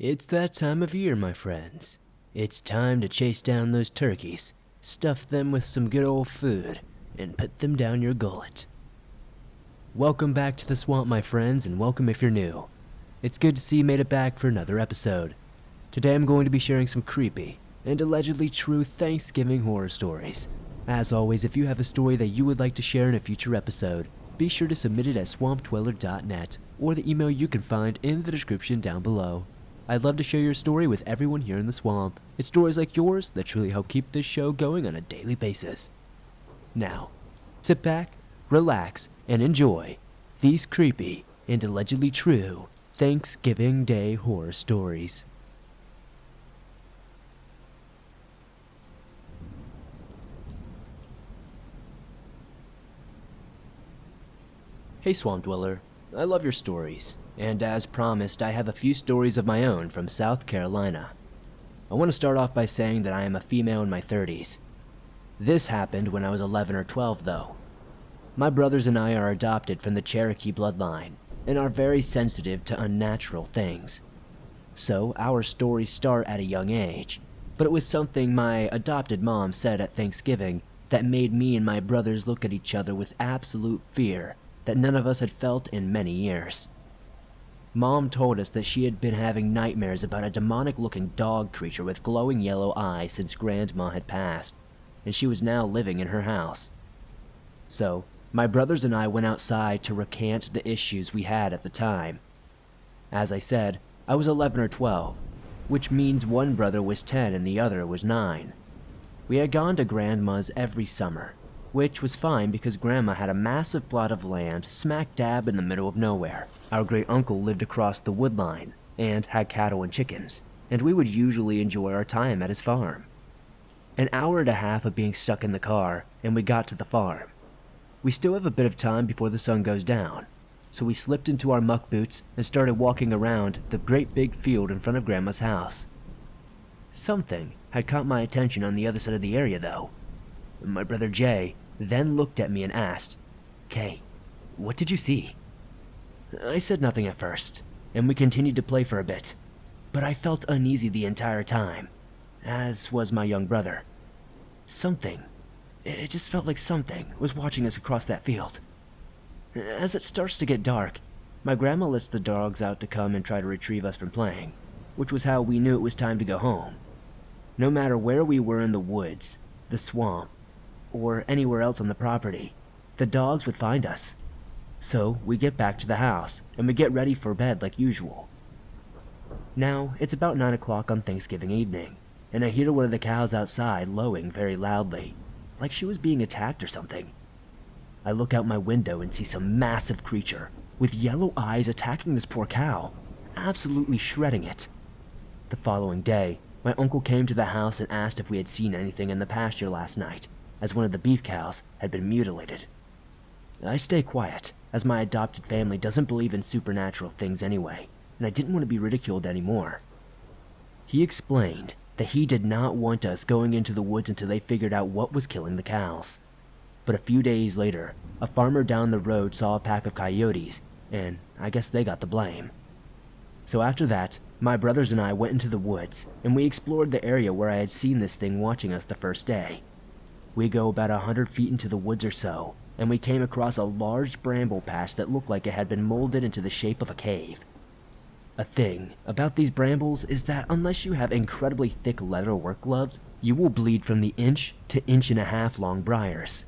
It's that time of year, my friends. It's time to chase down those turkeys, stuff them with some good old food, and put them down your gullet. Welcome back to the swamp, my friends, and welcome if you're new. It's good to see you made it back for another episode. Today I'm going to be sharing some creepy and allegedly true Thanksgiving horror stories. As always, if you have a story that you would like to share in a future episode, be sure to submit it at swampdweller.net or the email you can find in the description down below. I'd love to share your story with everyone here in the swamp. It's stories like yours that truly help keep this show going on a daily basis. Now, sit back, relax, and enjoy these creepy and allegedly true Thanksgiving Day horror stories. Hey Swamp Dweller, I love your stories, and as promised, I have a few stories of my own from South Carolina. I want to start off by saying that I am a female in my 30s. This happened when I was 11 or 12 though. My brothers and I are adopted from the Cherokee bloodline, and are very sensitive to unnatural things. So our stories start at a young age, but it was something my adopted mom said at Thanksgiving that made me and my brothers look at each other with absolute fear that none of us had felt in many years. Mom told us that she had been having nightmares about a demonic-looking dog creature with glowing yellow eyes since Grandma had passed, and she was now living in her house. So, my brothers and I went outside to recant the issues we had at the time. As I said, I was 11 or 12, which means one brother was 10 and the other was 9. We had gone to Grandma's every summer, which was fine because Grandma had a massive plot of land smack dab in the middle of nowhere. Our great uncle lived across the wood line and had cattle and chickens, and we would usually enjoy our time at his farm. An hour and a half of being stuck in the car, and we got to the farm. We still have a bit of time before the sun goes down, so we slipped into our muck boots and started walking around the great big field in front of Grandma's house. Something had caught my attention on the other side of the area though. My brother Jay then looked at me and asked, "Kay, what did you see?" I said nothing at first, and we continued to play for a bit, but I felt uneasy the entire time, as was my young brother. It just felt like something was watching us across that field. As it starts to get dark, my grandma lets the dogs out to come and try to retrieve us from playing, which was how we knew it was time to go home. No matter where we were in the woods, the swamp, or anywhere else on the property, the dogs would find us. So we get back to the house, and we get ready for bed like usual. Now, it's about 9 o'clock on Thanksgiving evening, and I hear one of the cows outside lowing very loudly, like she was being attacked or something. I look out my window and see some massive creature with yellow eyes attacking this poor cow, absolutely shredding it. The following day, my uncle came to the house and asked if we had seen anything in the pasture last night, as one of the beef cows had been mutilated. I stay quiet, as my adopted family doesn't believe in supernatural things anyway, and I didn't want to be ridiculed anymore. He explained that he did not want us going into the woods until they figured out what was killing the cows. But a few days later, a farmer down the road saw a pack of coyotes, and I guess they got the blame. So after that, my brothers and I went into the woods, and we explored the area where I had seen this thing watching us the first day. We go about 100 feet into the woods or so, and we came across a large bramble patch that looked like it had been molded into the shape of a cave. A thing about these brambles is that unless you have incredibly thick leather work gloves, you will bleed from the inch to inch and a half long briars.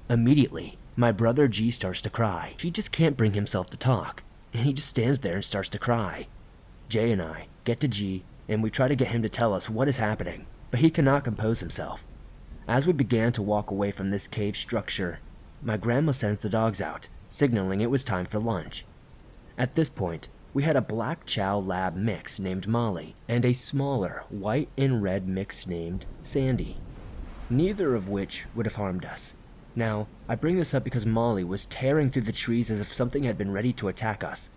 Immediately, my brother G starts to cry. He just can't bring himself to talk, and he just stands there and starts to cry. Jay and I get to G, and we try to get him to tell us what is happening, but he cannot compose himself. As we began to walk away from this cave structure, my grandma sends the dogs out, signaling it was time for lunch. At this point, we had a black chow lab mix named Molly, and a smaller white and red mix named Sandy, neither of which would have harmed us. Now, I bring this up because Molly was tearing through the trees as if something had been ready to attack us.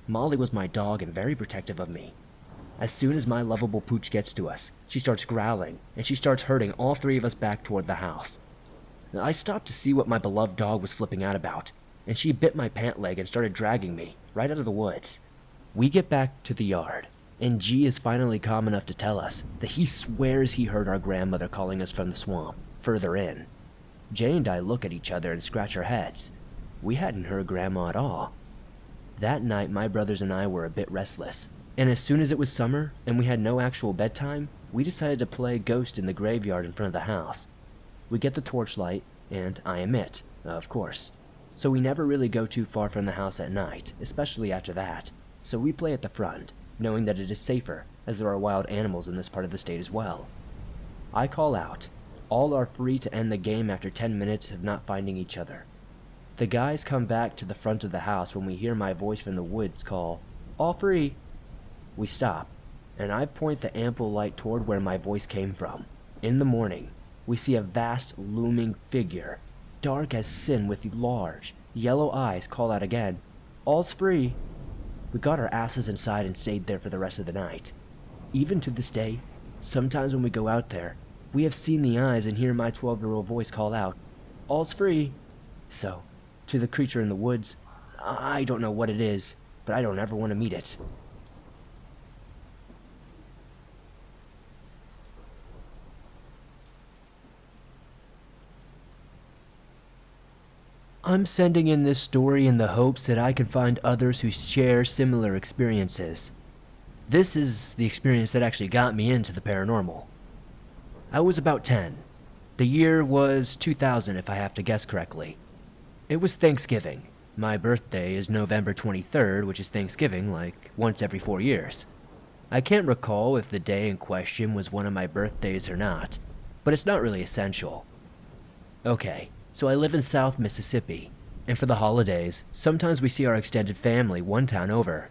Molly was my dog and very protective of me. As soon as my lovable pooch gets to us, she starts growling, and she starts herding all three of us back toward the house. I stopped to see what my beloved dog was flipping out about, and she bit my pant leg and started dragging me right out of the woods. We get back to the yard, and G is finally calm enough to tell us that he swears he heard our grandmother calling us from the swamp, further in. Jay and I look at each other and scratch our heads. We hadn't heard Grandma at all. That night, my brothers and I were a bit restless, and as soon as it was summer and we had no actual bedtime, we decided to play ghost in the graveyard in front of the house. We get the torchlight, and I am it, of course. So we never really go too far from the house at night, especially after that. So we play at the front, knowing that it is safer, as there are wild animals in this part of the state as well. I call out. All are free to end the game after 10 minutes of not finding each other. The guys come back to the front of the house when we hear my voice from the woods call, "All free." We stop, and I point the ample light toward where my voice came from. In the morning, we see a vast looming figure, dark as sin with large, yellow eyes, call out again, "All's free." We got our asses inside and stayed there for the rest of the night. Even to this day, sometimes when we go out there, we have seen the eyes and hear my 12-year-old voice call out, "All's free." So, to the creature in the woods, I don't know what it is, but I don't ever want to meet it. I'm sending in this story in the hopes that I can find others who share similar experiences. This is the experience that actually got me into the paranormal. I was about 10. The year was 2000 if I have to guess correctly. It was Thanksgiving. My birthday is November 23rd, which is Thanksgiving like once every 4 years. I can't recall if the day in question was one of my birthdays or not, but it's not really essential. Okay, so I live in South Mississippi, and for the holidays, sometimes we see our extended family one town over.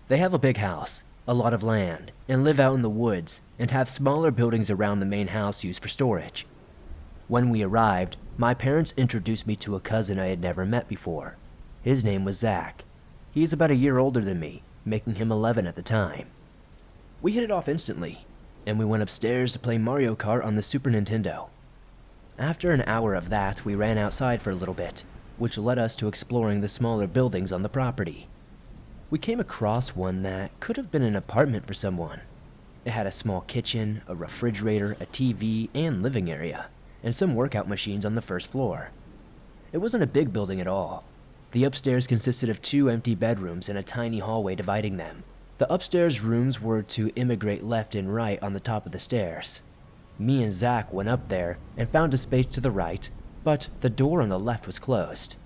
They have a big house, a lot of land, and live out in the woods, and have smaller buildings around the main house used for storage. When we arrived, my parents introduced me to a cousin I had never met before. His name was Zach. He is about a year older than me, making him 11 at the time. We hit it off instantly, and we went upstairs to play Mario Kart on the Super Nintendo. After an hour of that, we ran outside for a little bit, which led us to exploring the smaller buildings on the property. We came across one that could have been an apartment for someone. It had a small kitchen, a refrigerator, a TV, and living area, and some workout machines on the first floor. It wasn't a big building at all. The upstairs consisted of 2 empty bedrooms and a tiny hallway dividing them. The upstairs rooms were to immigrate left and right on the top of the stairs. Me and Zach went up there and found a space to the right, but the door on the left was closed.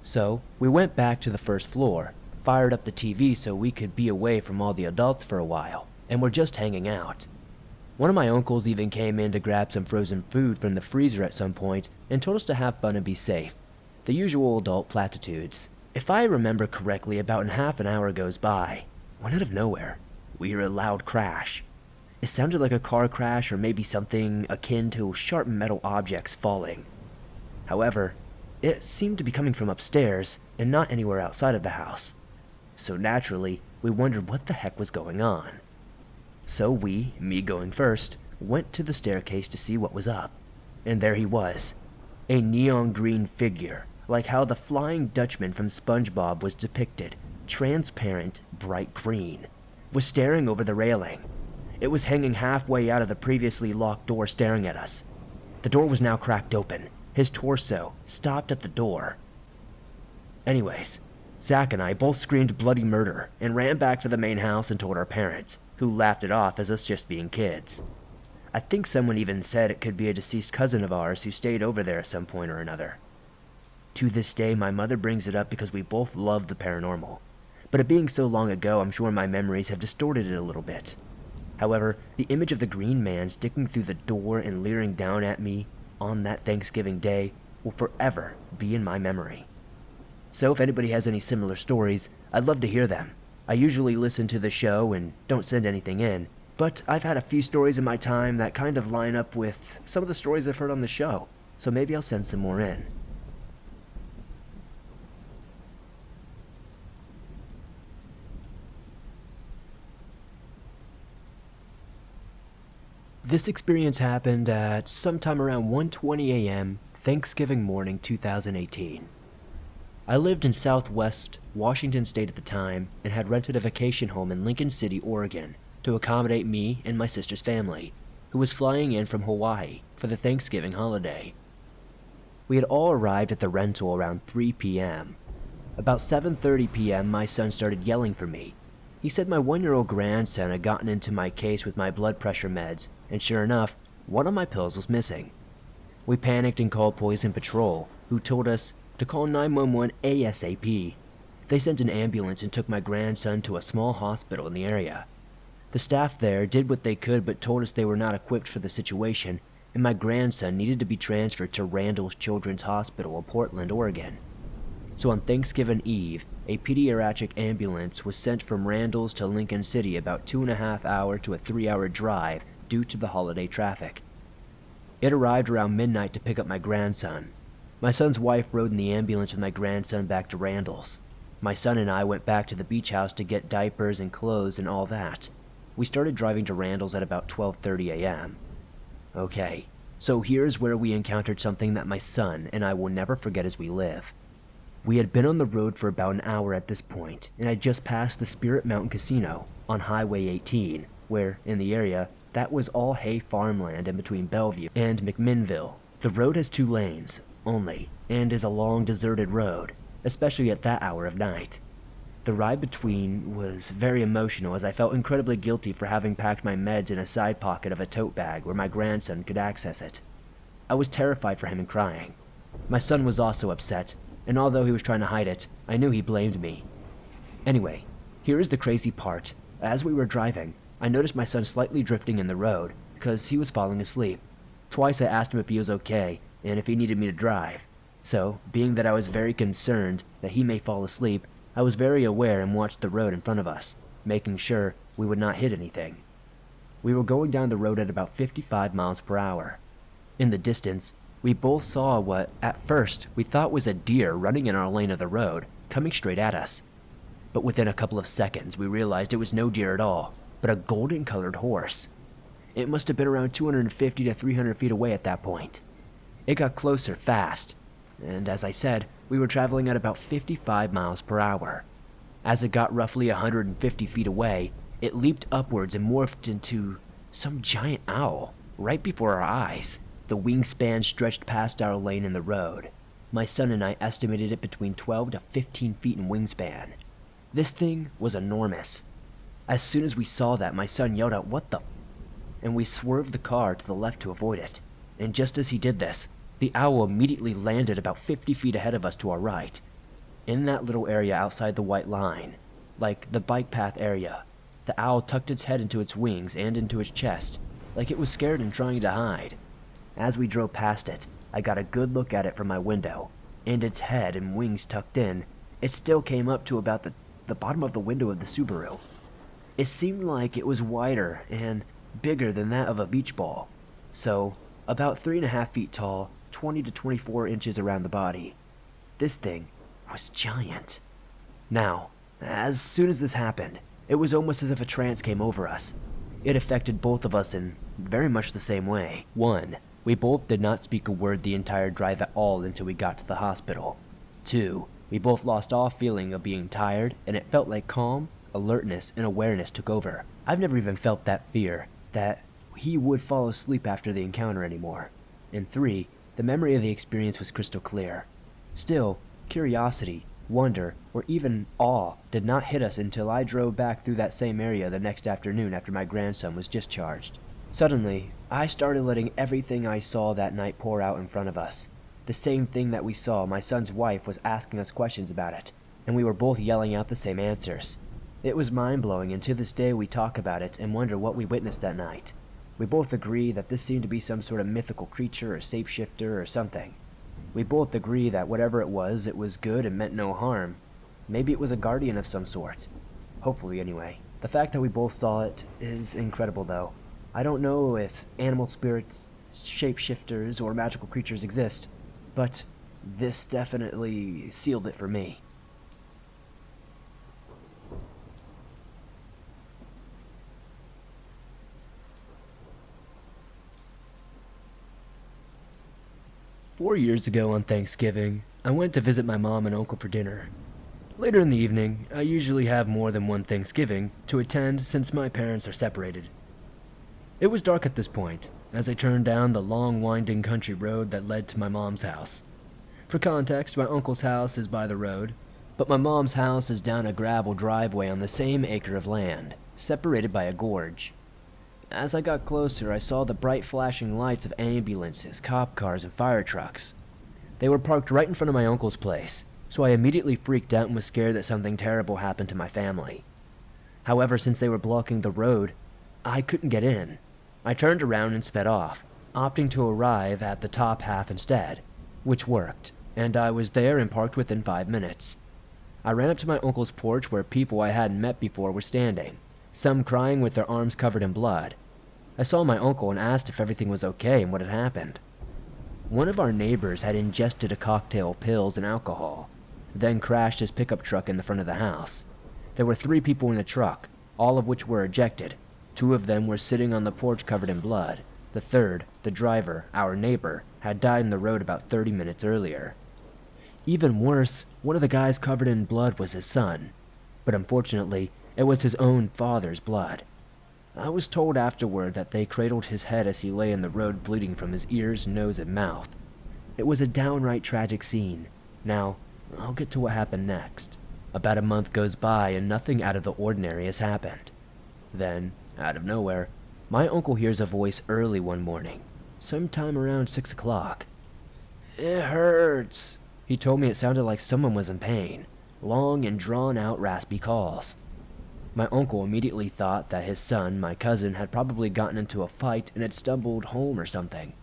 So we went back to the first floor, fired up the TV so we could be away from all the adults for a while, and were just hanging out. One of my uncles even came in to grab some frozen food from the freezer at some point and told us to have fun and be safe. The usual adult platitudes. If I remember correctly, about half an hour goes by, when out of nowhere, we hear a loud crash. It sounded like a car crash or maybe something akin to sharp metal objects falling. However, it seemed to be coming from upstairs and not anywhere outside of the house. So naturally, we wondered what the heck was going on. So we, me going first, went to the staircase to see what was up. And there he was, a neon green figure, like how the Flying Dutchman from SpongeBob was depicted, transparent, bright green, was staring over the railing. It was hanging halfway out of the previously locked door staring at us. The door was now cracked open. His torso stopped at the door. Anyways, Zach and I both screamed bloody murder and ran back to the main house and told our parents, who laughed it off as us just being kids. I think someone even said it could be a deceased cousin of ours who stayed over there at some point or another. To this day, my mother brings it up because we both love the paranormal. But it being so long ago, I'm sure my memories have distorted it a little bit. However, the image of the green man sticking through the door and leering down at me on that Thanksgiving day will forever be in my memory. So if anybody has any similar stories, I'd love to hear them. I usually listen to the show and don't send anything in, but I've had a few stories in my time that kind of line up with some of the stories I've heard on the show, so maybe I'll send some more in. This experience happened at sometime around 1:20 a.m. Thanksgiving morning 2018. I lived in southwest Washington State at the time and had rented a vacation home in Lincoln City, Oregon, to accommodate me and my sister's family, who was flying in from Hawaii for the Thanksgiving holiday. We had all arrived at the rental around 3 p.m. About 7:30 p.m., my son started yelling for me. He said my 1-year-old grandson had gotten into my case with my blood pressure meds, and sure enough, one of my pills was missing. We panicked and called Poison Patrol, who told us to call 911 ASAP. They sent an ambulance and took my grandson to a small hospital in the area. The staff there did what they could but told us they were not equipped for the situation, and my grandson needed to be transferred to Randall's Children's Hospital in Portland, Oregon. So on Thanksgiving Eve, a pediatric ambulance was sent from Randall's to Lincoln City, about 2.5 hour to a 3-hour drive due to the holiday traffic. It arrived around midnight to pick up my grandson. My son's wife rode in the ambulance with my grandson back to Randall's. My son and I went back to the beach house to get diapers and clothes and all that. We started driving to Randall's at about 12:30 a.m. Okay, so here's where we encountered something that my son and I will never forget as we live. We had been on the road for about an hour at this point, and had just passed the Spirit Mountain Casino on Highway 18, where, in the area, that was all hay farmland in between Bellevue and McMinnville. The road has 2 lanes, only, and is a long deserted road, especially at that hour of night. The ride between was very emotional as I felt incredibly guilty for having packed my meds in a side pocket of a tote bag where my grandson could access it. I was terrified for him and crying. My son was also upset, and although he was trying to hide it, I knew he blamed me. Anyway, here is the crazy part. As we were driving, I noticed my son slightly drifting in the road because he was falling asleep. Twice I asked him if he was okay and if he needed me to drive. So, being that I was very concerned that he may fall asleep, I was very aware and watched the road in front of us, making sure we would not hit anything. We were going down the road at about 55 miles per hour. In the distance, we both saw what, at first, we thought was a deer running in our lane of the road, coming straight at us. But within a couple of seconds, we realized it was no deer at all, but a golden-colored horse. It must have been around 250 to 300 feet away at that point. It got closer fast, and as I said, we were traveling at about 55 miles per hour. As it got roughly 150 feet away, it leaped upwards and morphed into some giant owl right before our eyes. The wingspan stretched past our lane in the road. My son and I estimated it between 12 to 15 feet in wingspan. This thing was enormous. As soon as we saw that, my son yelled out, "What the f?" and we swerved the car to the left to avoid it. And just as he did this, the owl immediately landed about 50 feet ahead of us to our right. In that little area outside the white line, like the bike path area, the owl tucked its head into its wings and into its chest, like it was scared and trying to hide. As we drove past it, I got a good look at it from my window, and its head and wings tucked in, it still came up to about the bottom of the window of the Subaru. It seemed like it was wider and bigger than that of a beach ball, so about 3.5 feet tall, 20 to 24 inches around the body. This thing was giant. Now, as soon as this happened, it was almost as if a trance came over us. It affected both of us in very much the same way. 1. We both did not speak a word the entire drive at all until we got to the hospital. 2. We both lost all feeling of being tired, and it felt like calm, alertness, and awareness took over. I've never even felt that fear, that he would fall asleep after the encounter anymore. And 3. The memory of the experience was crystal clear. Still, curiosity, wonder, or even awe did not hit us until I drove back through that same area the next afternoon after my grandson was discharged. Suddenly, I started letting everything I saw that night pour out in front of us. The same thing that we saw, my son's wife was asking us questions about it, and we were both yelling out the same answers. It was mind-blowing, and to this day we talk about it and wonder what we witnessed that night. We both agree that this seemed to be some sort of mythical creature or shapeshifter or something. We both agree that whatever it was good and meant no harm. Maybe it was a guardian of some sort. Hopefully, anyway. The fact that we both saw it is incredible, though. I don't know if animal spirits, shapeshifters, or magical creatures exist, but this definitely sealed it for me. "4 years ago on Thanksgiving, I went to visit my mom and uncle for dinner. Later in the evening, I usually have more than one Thanksgiving to attend since my parents are separated. It was dark at this point, as I turned down the long winding country road that led to my mom's house. For context, my uncle's house is by the road, but my mom's house is down a gravel driveway on the same acre of land, separated by a gorge. As I got closer, I saw the bright flashing lights of ambulances, cop cars, and fire trucks. They were parked right in front of my uncle's place, so I immediately freaked out and was scared that something terrible happened to my family. However, since they were blocking the road, I couldn't get in. I turned around and sped off, opting to arrive at the top half instead, which worked, and I was there and parked within 5 minutes. I ran up to my uncle's porch where people I hadn't met before were standing, some crying with their arms covered in blood. I saw my uncle and asked if everything was okay and what had happened. One of our neighbors had ingested a cocktail, pills, and alcohol, then crashed his pickup truck in the front of the house. There were 3 people in the truck, all of which were ejected. 2 of them were sitting on the porch covered in blood. The third, the driver, our neighbor, had died in the road about 30 minutes earlier. Even worse, one of the guys covered in blood was his son, but unfortunately, it was his own father's blood. I was told afterward that they cradled his head as he lay in the road bleeding from his ears, nose, and mouth. It was a downright tragic scene. Now, I'll get to what happened next. About a month goes by and nothing out of the ordinary has happened. Then, out of nowhere, my uncle hears a voice early one morning, sometime around 6 o'clock. "It hurts." He told me it sounded like someone was in pain. Long and drawn-out raspy calls. My uncle immediately thought that his son, my cousin, had probably gotten into a fight and had stumbled home or something.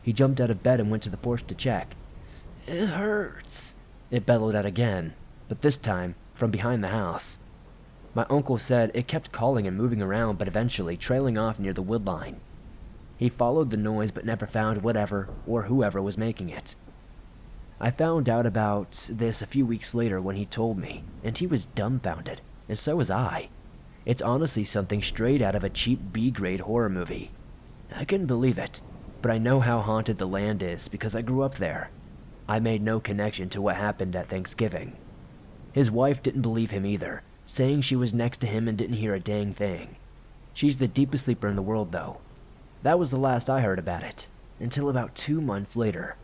He jumped out of bed and went to the porch to check. "It hurts," it bellowed out again, but this time from behind the house. My uncle said it kept calling and moving around, but eventually trailing off near the wood line. He followed the noise but never found whatever or whoever was making it. I found out about this a few weeks later when he told me, and he was dumbfounded, and so was I. It's honestly something straight out of a cheap B-grade horror movie. I couldn't believe it, but I know how haunted the land is because I grew up there. I made no connection to what happened at Thanksgiving. His wife didn't believe him either, saying she was next to him and didn't hear a dang thing. She's the deepest sleeper in the world, though. That was the last I heard about it, until about 2 months later.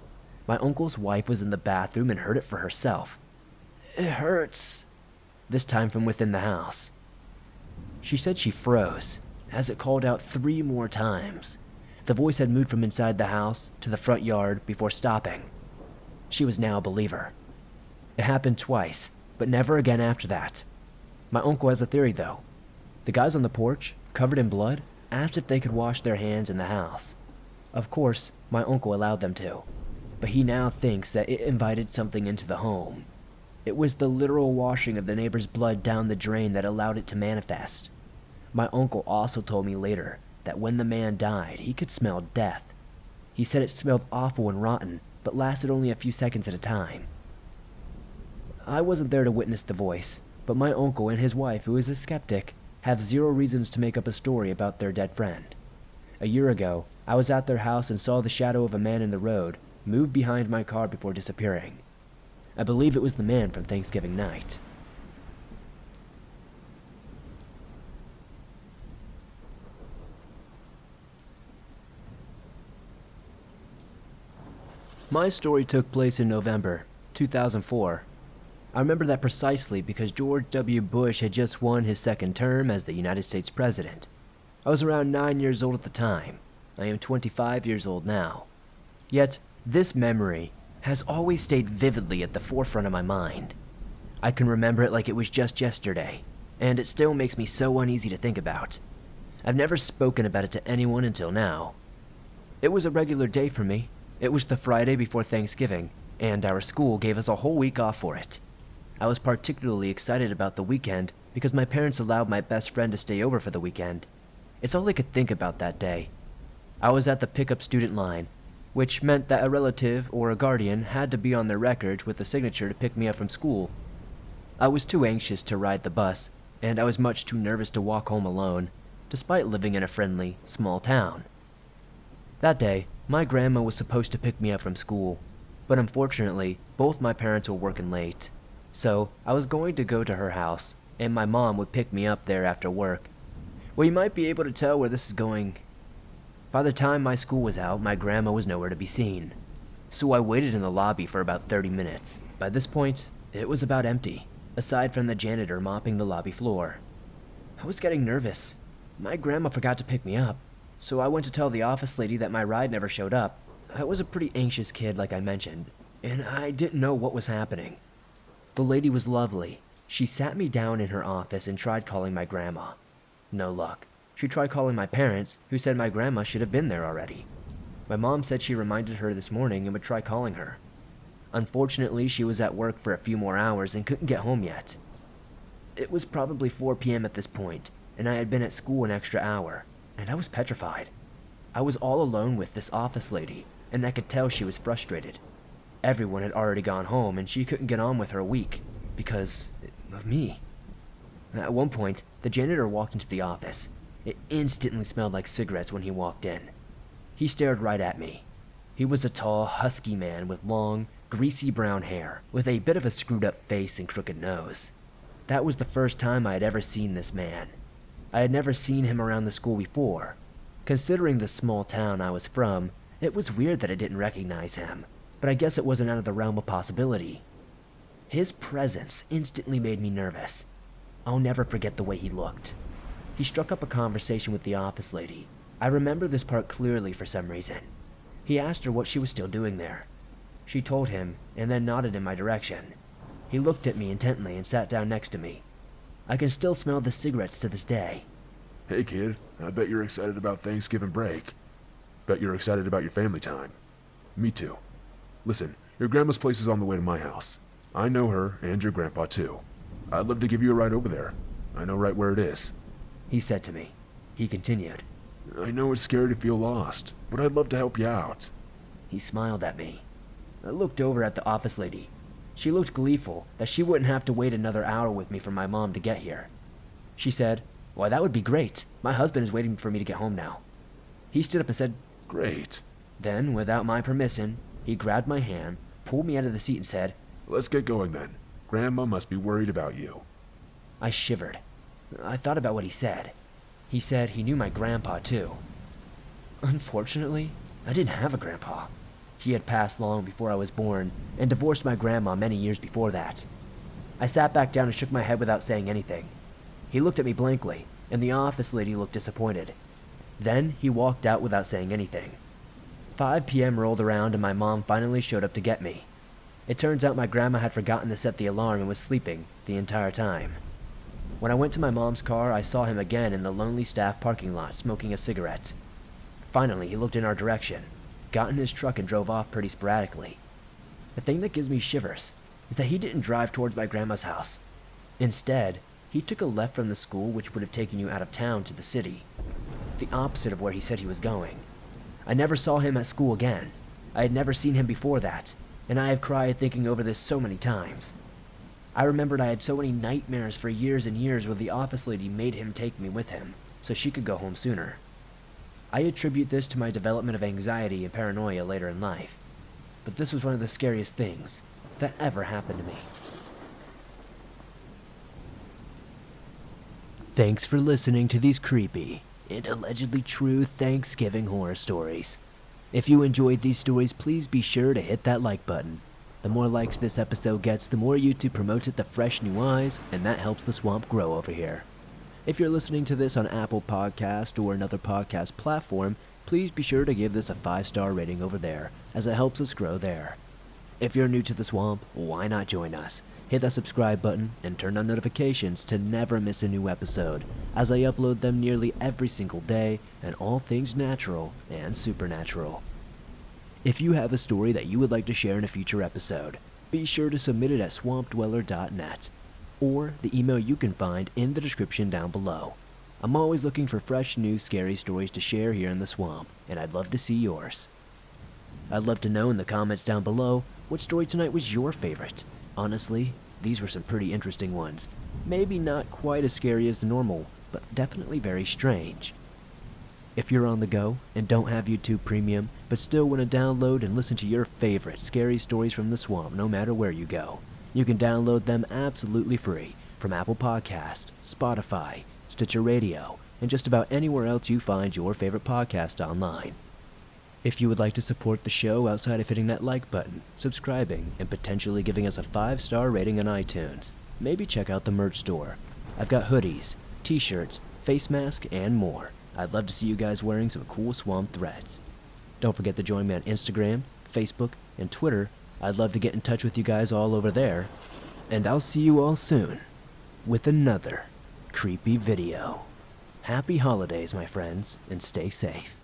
My uncle's wife was in the bathroom and heard it for herself. "It hurts," this time from within the house. She said she froze, as it called out 3 more times. The voice had moved from inside the house to the front yard before stopping. She was now a believer. It happened twice, but never again after that. My uncle has a theory, though. The guys on the porch, covered in blood, asked if they could wash their hands in the house. Of course, my uncle allowed them to, but he now thinks that it invited something into the home. It was the literal washing of the neighbor's blood down the drain that allowed it to manifest. My uncle also told me later that when the man died, he could smell death. He said it smelled awful and rotten, but lasted only a few seconds at a time. I wasn't there to witness the voice, but my uncle and his wife, who is a skeptic, have 0 reasons to make up a story about their dead friend. A year ago, I was at their house and saw the shadow of a man in the road move behind my car before disappearing. I believe it was the man from Thanksgiving night. My story took place in November 2004. I remember that precisely because George W. Bush had just won his 2nd term as the United States President. I was around 9 years old at the time. I am 25 years old now. Yet, this memory has always stayed vividly at the forefront of my mind. I can remember it like it was just yesterday, and it still makes me so uneasy to think about. I've never spoken about it to anyone until now. It was a regular day for me. It was the Friday before Thanksgiving, and our school gave us a whole week off for it. I was particularly excited about the weekend because my parents allowed my best friend to stay over for the weekend. It's all I could think about that day. I was at the pickup student line, which meant that a relative or a guardian had to be on their records with a signature to pick me up from school. I was too anxious to ride the bus, and I was much too nervous to walk home alone, despite living in a friendly, small town. That day, my grandma was supposed to pick me up from school, but unfortunately, both my parents were working late. So, I was going to go to her house, and my mom would pick me up there after work. Well, you might be able to tell where this is going. By the time my school was out, my grandma was nowhere to be seen. So I waited in the lobby for about 30 minutes. By this point, it was about empty, aside from the janitor mopping the lobby floor. I was getting nervous. My grandma forgot to pick me up, so I went to tell the office lady that my ride never showed up. I was a pretty anxious kid, like I mentioned, and I didn't know what was happening. The lady was lovely. She sat me down in her office and tried calling my grandma. No luck. She tried calling my parents, who said my grandma should have been there already. My mom said she reminded her this morning and would try calling her. Unfortunately, she was at work for a few more hours and couldn't get home yet. It was probably 4 p.m. at this point, and I had been at school an extra hour, and I was petrified. I was all alone with this office lady, and I could tell she was frustrated. Everyone had already gone home, and she couldn't get on with her week because of me. At one point, the janitor walked into the office. It instantly smelled like cigarettes when he walked in. He stared right at me. He was a tall, husky man with long, greasy brown hair, with a bit of a screwed-up face and crooked nose. That was the first time I had ever seen this man. I had never seen him around the school before. Considering the small town I was from, it was weird that I didn't recognize him, but I guess it wasn't out of the realm of possibility. His presence instantly made me nervous. I'll never forget the way he looked. He struck up a conversation with the office lady. I remember this part clearly for some reason. He asked her what she was still doing there. She told him, and then nodded in my direction. He looked at me intently and sat down next to me. I can still smell the cigarettes to this day. Hey kid, I bet you're excited about Thanksgiving break. Bet you're excited about your family time. Me too. Listen, your grandma's place is on the way to my house. I know her, and your grandpa too. I'd love to give you a ride over there. I know right where it is. He said to me. He continued. I know it's scary to feel lost, but I'd love to help you out. He smiled at me. I looked over at the office lady. She looked gleeful that she wouldn't have to wait another hour with me for my mom to get here. She said, "Why, that would be great. My husband is waiting for me to get home now." He stood up and said, Great. Then, without my permission, he grabbed my hand, pulled me out of the seat and said, Let's get going then. Grandma must be worried about you. I shivered. I thought about what he said. He said he knew my grandpa too. Unfortunately, I didn't have a grandpa. He had passed long before I was born and divorced my grandma many years before that. I sat back down and shook my head without saying anything. He looked at me blankly, and the office lady looked disappointed. Then he walked out without saying anything. 5 p.m. rolled around and my mom finally showed up to get me. It turns out my grandma had forgotten to set the alarm and was sleeping the entire time. When I went to my mom's car, I saw him again in the lonely staff parking lot smoking a cigarette. Finally, he looked in our direction, got in his truck and drove off pretty sporadically. The thing that gives me shivers is that he didn't drive towards my grandma's house. Instead, he took a left from the school which would have taken you out of town to the city, the opposite of where he said he was going. I never saw him at school again. I had never seen him before that, and I have cried thinking over this so many times. I remembered I had so many nightmares for years and years where the office lady made him take me with him so she could go home sooner. I attribute this to my development of anxiety and paranoia later in life, but this was one of the scariest things that ever happened to me. Thanks for listening to these creepy and allegedly true Thanksgiving horror stories. If you enjoyed these stories, please be sure to hit that like button. The more likes this episode gets, the more YouTube promotes it to fresh new eyes, and that helps the swamp grow over here. If you're listening to this on Apple Podcast or another podcast platform, please be sure to give this a 5-star rating over there, as it helps us grow there. If you're new to the swamp, why not join us? Hit that subscribe button and turn on notifications to never miss a new episode, as I upload them nearly every single day, and all things natural and supernatural. If you have a story that you would like to share in a future episode, be sure to submit it at swampdweller.net, or the email you can find in the description down below. I'm always looking for fresh, new, scary stories to share here in the swamp, and I'd love to see yours. I'd love to know in the comments down below what story tonight was your favorite. Honestly, these were some pretty interesting ones. Maybe not quite as scary as the normal, but definitely very strange. If you're on the go and don't have YouTube Premium, but still want to download and listen to your favorite scary stories from the swamp no matter where you go, you can download them absolutely free from Apple Podcast, Spotify, Stitcher Radio, and just about anywhere else you find your favorite podcast online. If you would like to support the show outside of hitting that like button, subscribing, and potentially giving us a 5-star rating on iTunes, maybe check out the merch store. I've got hoodies, t-shirts, face masks, and more. I'd love to see you guys wearing some cool swamp threads. Don't forget to join me on Instagram, Facebook, and Twitter. I'd love to get in touch with you guys all over there. And I'll see you all soon with another creepy video. Happy holidays, my friends, and stay safe.